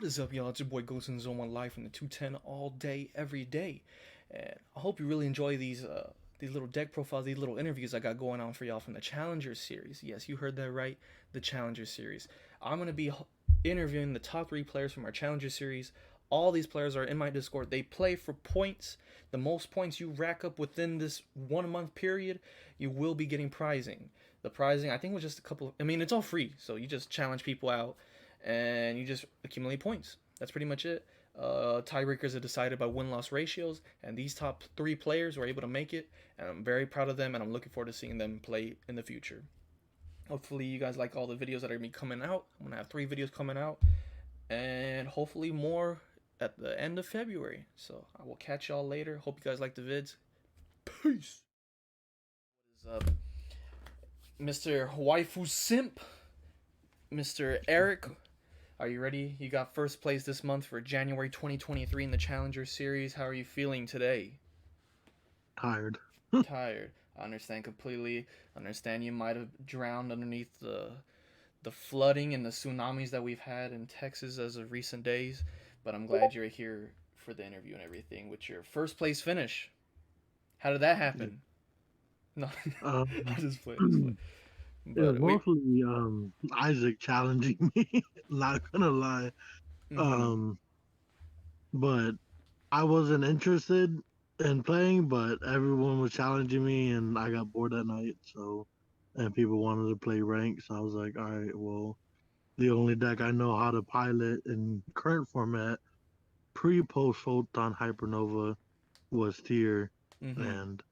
What is up, y'all? It's your boy Ghost in Zone 1 live from the 210 all day, every day. And I hope you really enjoy these little deck profiles, these little interviews I got going on for y'all from the Challenger series. Yes, you heard that right, the Challenger series. I'm going to be interviewing the top 3 players from our Challenger series. All these players are in my Discord. They play for points. The most points you rack up within this 1 month period, you will be getting prizing. The prizing, I think, was just a couple of, I mean, it's all free. So you just challenge people out and you just accumulate points. That's pretty much it. Tiebreakers are decided by win-loss ratios, and these top 3 players were able to make it, and I'm very proud of them, and I'm looking forward to seeing them play in the future. Hopefully, you guys like all the videos that are gonna be coming out. I'm gonna have 3 videos coming out, and hopefully more at the end of February. So I will catch y'all later. Hope you guys like the vids. Peace. What is up, Mr. Waifu Simp, Mr. Eric? Are you ready? You got first place this month for January 2023 in the Challenger Series. How are you feeling today? Tired. Tired. I understand completely. Understand you might have drowned underneath the flooding and the tsunamis that we've had in Texas as of recent days, but I'm glad you're here for the interview and everything with your first place finish. How did that Yeah. happen? No, Um, I just play. I just play. it was But we. mostly Isaac challenging me. Not gonna lie. Mhm. Um, but I wasn't interested in playing, but everyone was challenging me, and I got bored that night. So, and people wanted to play ranks. So I was like, all right, well, the only deck I know how to pilot in current format, pre-post Photon Hypernova, was tier, Mhm. and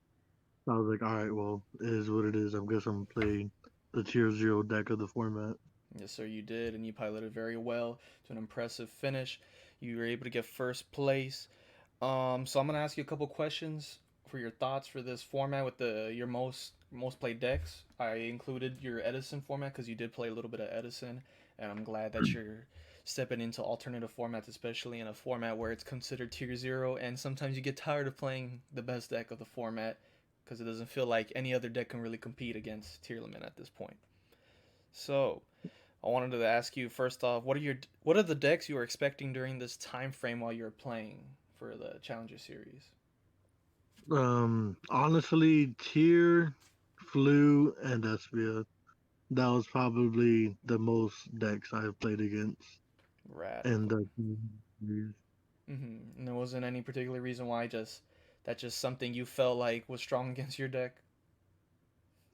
I was like, all right, well, it is what it is. I guess I'm playing the tier zero deck of the format. Yes, sir, you did, and you piloted very well to an impressive finish. You were able to get first place. So I'm gonna ask you a couple questions for your thoughts for this format with the your most played decks. I included your Edison format because you did play a little bit of Edison, and I'm glad that you're stepping into alternative formats, especially in a format where it's considered tier zero. And sometimes you get tired of playing the best deck of the format because it doesn't feel like any other deck can really compete against tier limit at this point. So I wanted to ask you first off, what are the decks you were expecting during this time frame while you were playing for the Challenger series? Honestly, tier, flu, and Espia. That was probably the most decks I've played against in Radical. the series. And there wasn't any particular reason why just something you felt like was strong against your deck.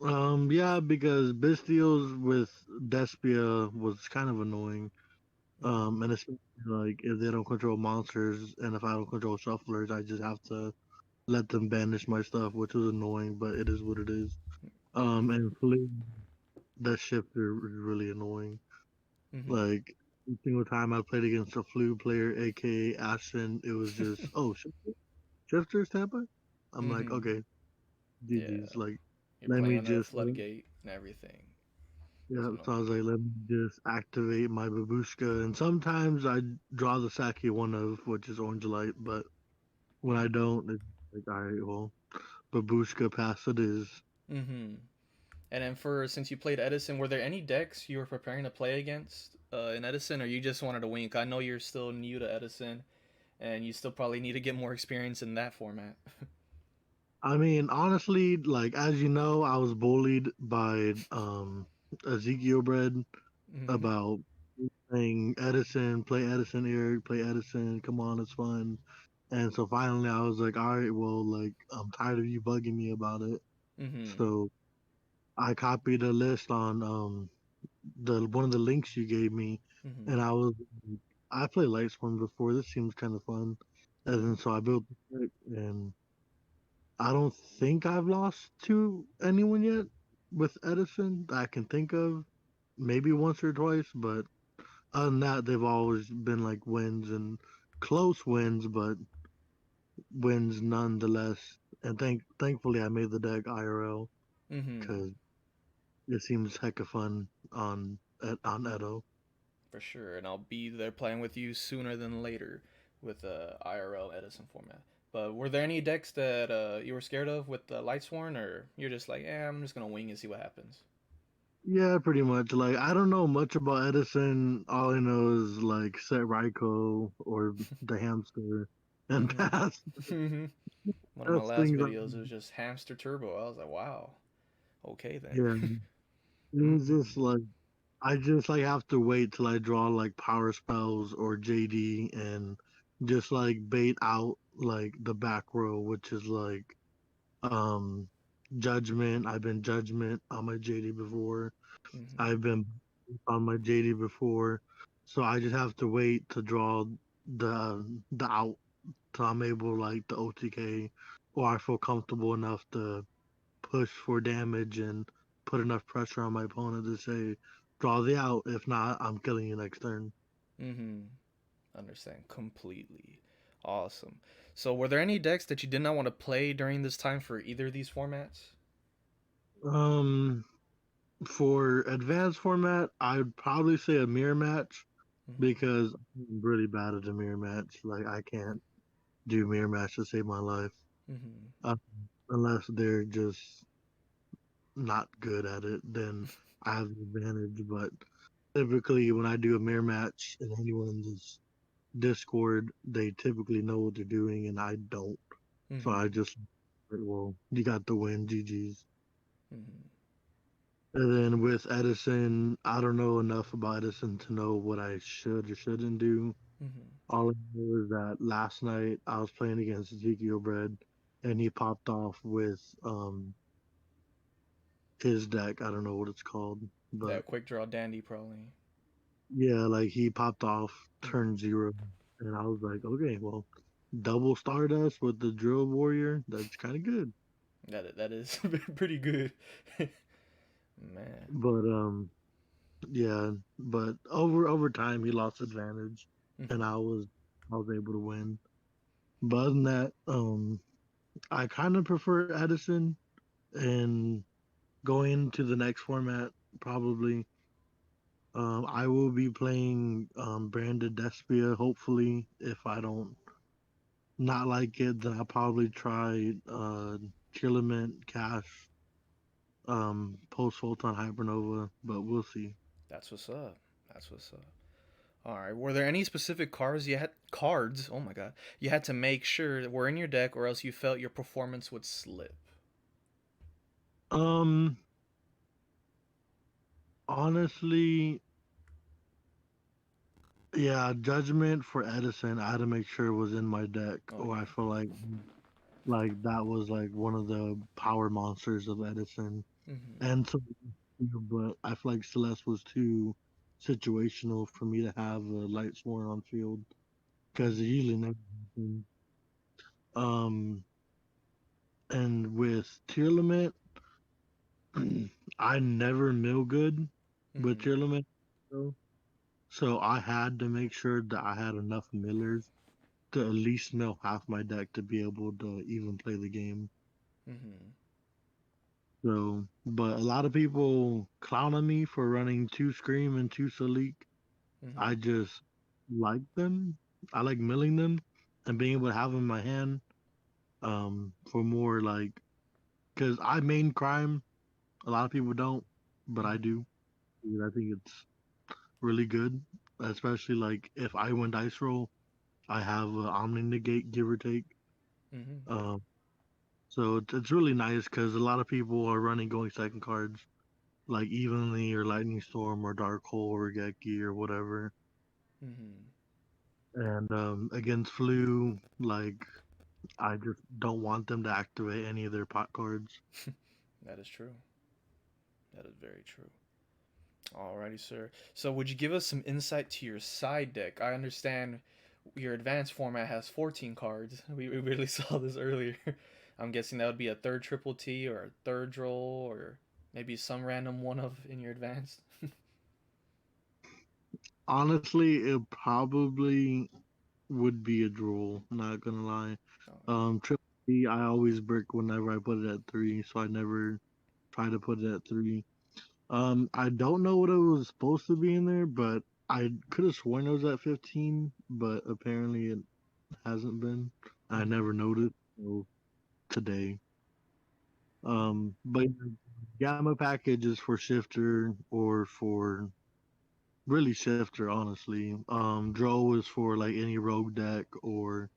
Yeah, because Bystials with Despia was kind of annoying. Hmm. And especially like if they don't control monsters, and if I don't control shufflers, I just have to let them banish my stuff, which was annoying, but it is what it is. And flu, that shifter is really annoying. Hmm. Like every single time I played against a flu player, aka Ashton, it was just shifter's Tampa. I'm like, Hmm. okay, Yeah, GG's. Like, you're let playing me under the just floodgate and everything. It's yeah. So I annoying. was like, let me just activate my babushka, and sometimes I draw the Saki one of which is orange light, but when I don't, it's like, all right, well, babushka pass it is. Hmm. And then for since you played Edison, were there any decks you were preparing to play against in Edison, or you just wanted to wink? I know you're still new to Edison, and you still probably need to get more experience in that format. I mean, honestly, like as you know, I was bullied by Ezekiel Bread Hmm. about saying Edison, play Edison, Eric, play Edison. Come on, it's fun. And so finally, I was like, all right, well, like I'm tired of you bugging me about it. Hmm. So I copied a list on the one of the links you gave me, Hmm. and I played Lightstorm before. This seems kind of fun, and then Hmm. so I built the deck, and I don't think I've lost to anyone yet with Edison that I can think of. Maybe once or twice, but other than that, they've always been like wins and close wins, but wins nonetheless. And thankfully, I made the deck IRL Hmm. because it seems hecka fun on Edo. For sure, and I'll be there playing with you sooner than later with the IRL Edison format. But were there any decks that you were scared of with the Lightsworn, or you're just like, I'm just gonna wing and see what happens? Yeah, pretty much. Like I don't know much about Edison. All I know is like set Raiko or the hamster and Hmm. pass. One of my That's last things like videos was just hamster turbo. I was like, wow, okay then. yeah. It was Hmm. just like I just like have to wait till I draw like power spells or JD and just like bait out like the back row, which is like um judgment. I've been judgment on my JD before. Hmm. I've been on my JD before. So I just have to wait to draw the out till I'm able like the OTK or I feel comfortable enough to push for damage and put enough pressure on my opponent to say, draw the out. If not, I'm killing you next turn. Hmm. Understand completely. Awesome. So, were there any decks that you did not want to play during this time for either of these formats? Um, for advanced format, I'd probably say a mirror match Hmm. because I'm really bad at a mirror match. Like I can't do mirror match to save my life Hmm. uh, unless they're just not good at it. Then I have the advantage. But typically, when I do a mirror match and anyone in this Discord, they typically know what they're doing, and I don't. So I Hmm. just, well, you got the win, GG's. Hmm. And then with Edison, I don't know enough about Edison to know what I should or shouldn't do. Hmm. All I know is that last night I was playing against Ezekiel Bread, and he popped off with his deck. I don't know what it's called, but That quick draw dandy, probably. yeah, like he popped off turn Hmm. 0, and I was like, okay, well, double Stardust with the Drill Warrior, that's kind of good. That is pretty good, man. But yeah, but over time he lost advantage, and Hmm. I was able to win. But other than that, I kind of prefer Edison, and going into the next format, probably I will be playing Branded Despia. Hopefully, if I don't not like it, then I'll probably try Chillement, Cash, Post Photon Hypernova, but we'll see. That's what's up. That's what's up. All right. Were there any specific cards? Oh my god, you had to make sure that were in your deck, or else you felt your performance would slip. Um, honestly, yeah, Judgment for Edison, I had to make sure it was in my deck, Oh or I yeah. feel like that was like one of the power monsters of Edison. Hmm. And so, but I feel like Celeste was too situational for me to have a Light Sworn on field because it Hmm. usually never happens. Um, and with Tier Limit, I never mill good with Hmm. Tier Limit, so I had to make sure that I had enough millers to at least mill half my deck to be able to even play the game. Hmm. So, but a lot of people clown on me for running two Scream and two Salik. I Hmm. just like them. I like milling them and being able to have them in my hand. For more like, because I main crime. A lot of people don't, but I Hmm. do. And I think it's really good, especially like if I win dice roll, I have Omni negate, give or take. Hmm. Um, so it's really nice because a lot of people are running going second cards like Evenly or Lightning Storm or Dark Hole or Geki or whatever. Hmm. And against Flu, like I just don't want them to activate any of their pot cards. That is true. That is very true. Alrighty, sir. So, would you give us some insight to your side deck? I understand your advanced format has 14 cards. We really saw this earlier. I'm guessing that would be a third triple T or a third roll or maybe some random one of in your advanced. Honestly, it probably would be a drool. Not gonna lie. Oh, Triple D, I always brick whenever I put it at 3, so I never try to put it at 3. I don't know what it was supposed to be in there, but I could have sworn it was at 15, but apparently it hasn't been. yeah. I never noticed. So today. Hmm. But Gamma package is for shifter or for really shifter, honestly. Dro is for like any rogue deck or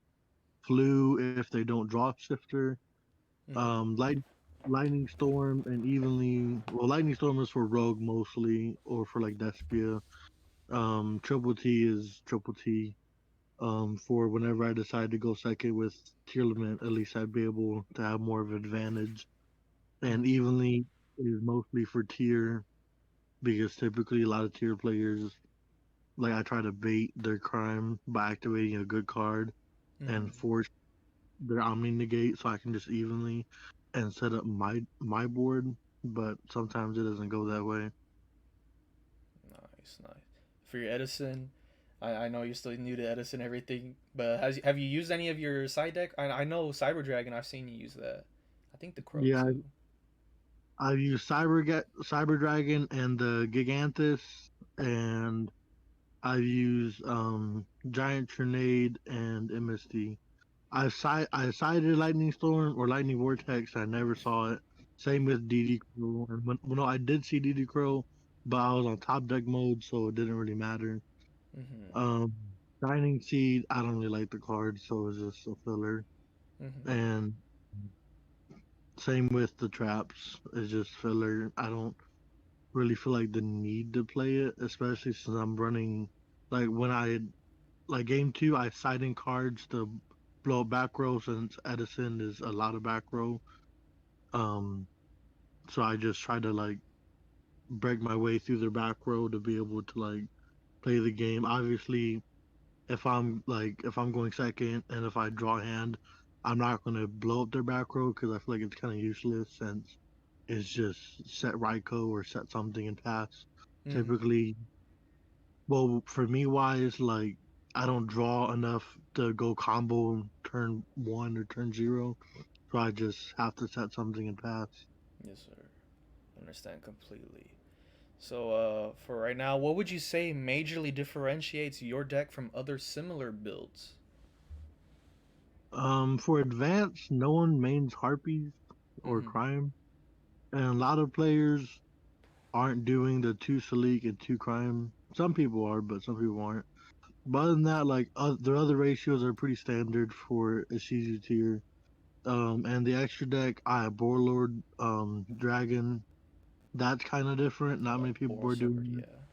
flu if they don't draw shifter. Mm-hmm. Lightning storm and evenly. Well, lightning storm is for rogue mostly, or for like Despia. Triple T is triple T. For whenever I decide to go second with tier limit, at least I'd be able to have more of an advantage. And Mm-hmm. evenly is mostly for tier because typically a lot of tier players like I try to bait their crime by activating a good card and Mm-hmm. force their Omni negate so I can just evenly and set up my board. But sometimes it doesn't go that way. Nice, nice. For your Edison, I know you're still new to Edison and everything, but have you used any of your side deck? I know Cyber Dragon. I've seen you use that. I think the Crow Yeah, too. I've used Cyber Dragon and the Gigantus, and I've used Giant Trinade and MSD. I sighted Lightning Storm or Lightning Vortex. I never saw it. Same with DD Crow. And well, no, I did see DD Crow, but I was on top deck mode, so it didn't really matter. Mm-hmm. Um, Shining Seed, I don't really like the card, so it's just a filler. Mm-hmm. And same with the traps, it's just filler. I don't really feel like the need to play it, especially since I'm running like when I like game two, I sighting cards to blow up back row since Edison is a lot of back row. Um, so I just try to like break my way through their back row to be able to like play the game. Obviously, if I'm going second and if I draw a hand, I'm not gonna blow up their back row because I feel like it's kind of useless since it's just set Raiko or set something and pass. Mm-hmm. Typically, well, for me wise, like I don't draw enough to go combo turn one or turn zero, so I just have to set something and pass. Yes, sir. Understand completely. So, for right now, what would you say majorly differentiates your deck from other similar builds? For advanced, no one mains harpies or Mm-hmm. crime, and a lot of players aren't doing the two Salik and two crime. Some people are, but some people aren't. But other than that, like their other ratios are pretty standard for a Shizu tier. And the extra deck, I have Warlord, Dragon. That's kind of different. Not many people Boar are sword, doing yeah. that.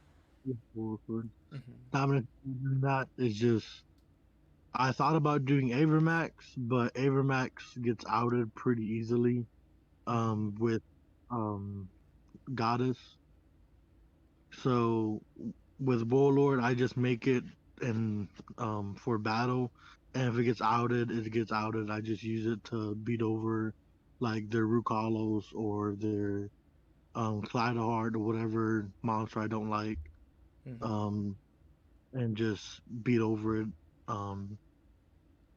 Warlord. Mm-hmm. Not many people are doing that. It's just I thought about doing Avermax, but Avermax gets outed pretty easily. Mm-hmm. With um Goddess. So with Warlord, I just make it and for battle, and if it gets outed, it gets outed. I just use it to beat over like their Rukalos or their Kleiderhard or whatever monster I don't like, Mm-hmm. um, and just beat over it. Um,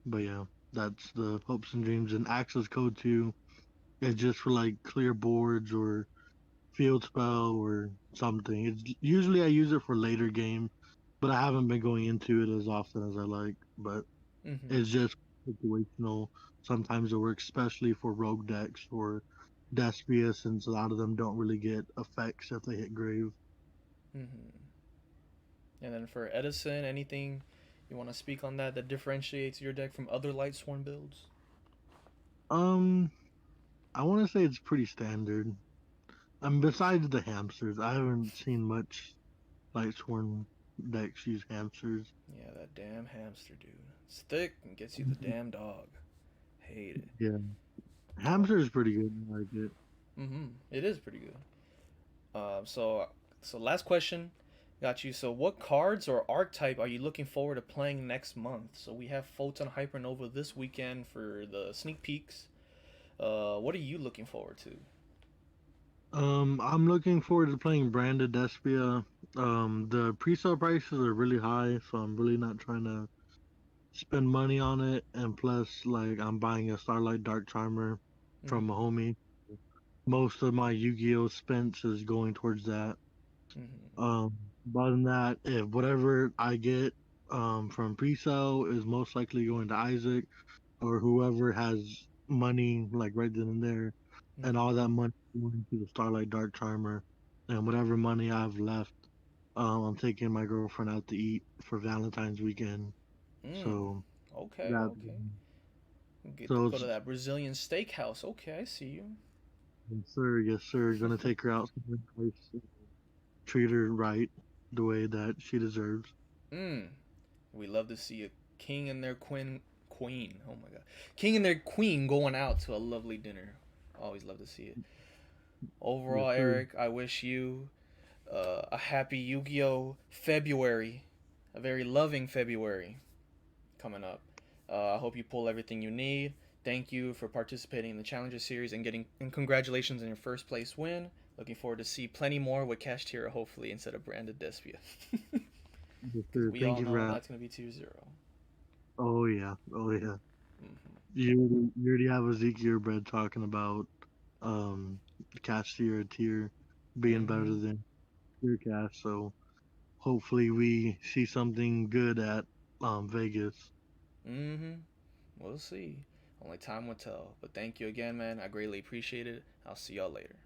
but yeah, that's the hopes and dreams. And access code 2 is just for like clear boards or field spell or something. It's usually I use it for later game, but I haven't been going into it as often as I like. But Mm-hmm. it's just situational. Sometimes it works, especially for rogue decks or Despia, since a lot of them don't really get effects if they hit grave. Mm-hmm. And then for Edison, anything you want to speak on that differentiates your deck from other Lightsworn builds? Um, I want to say it's pretty standard. Besides the hamsters, I haven't seen much Lightsworn decks use hamsters. Yeah, that damn hamster, dude. It's thick and gets you the damn dog. Hate it. Yeah, Oh, hamster is pretty good. I like it. mm-hmm. It is pretty good. So last question, got you. So what cards or archetype are you looking forward to playing next month? So we have Photon Hypernova this weekend for the sneak peeks. What are you looking forward to? I'm looking forward to playing Branded Despia. The pre-sale prices are really high, so I'm really not trying to spend money on it. And plus, like, I'm buying a Starlight Dark Charmer from a Mm-hmm. homie. Most of my Yu-Gi-Oh spends is going towards that. Mm-hmm. Um, but other than that, if whatever I get from pre-sale is most likely going to Isaac or whoever has money like right then and there. and Mm-hmm. all that money going to the Starlight Dark Charmer, and whatever money I have left, I'm taking my girlfriend out to eat for Valentine's weekend. Mm. So Okay, that, okay. Get to so go to it's that Brazilian steakhouse. Okay, I see you. yes, sir, gonna take her out somewhere nice, treat her right, the way that she deserves. Mm. We love to see a king and their queen. Oh my god, king and their queen going out to a lovely dinner. Always love to see it. Yes, Overall, sir. Eric, I wish you a happy Yu-Gi-Oh February, a very loving February coming up. I hope you pull everything you need. Thank you for participating in the Challenger Series and congratulations on your first place win. Looking forward to see plenty more with Cash Tira, hopefully instead of Branded Despia, Yes, because sir. we Thank all you for know that. that's gonna be 2-0. Oh yeah, oh yeah. Mm-hmm. You already have Ezekiel bread talking about um Cash tier being better Mm-hmm. than your cash, so hopefully we see something good at Vegas. Mm-hmm. We'll see. Only time will tell. But thank you again, man. I greatly appreciate it. I'll see y'all later.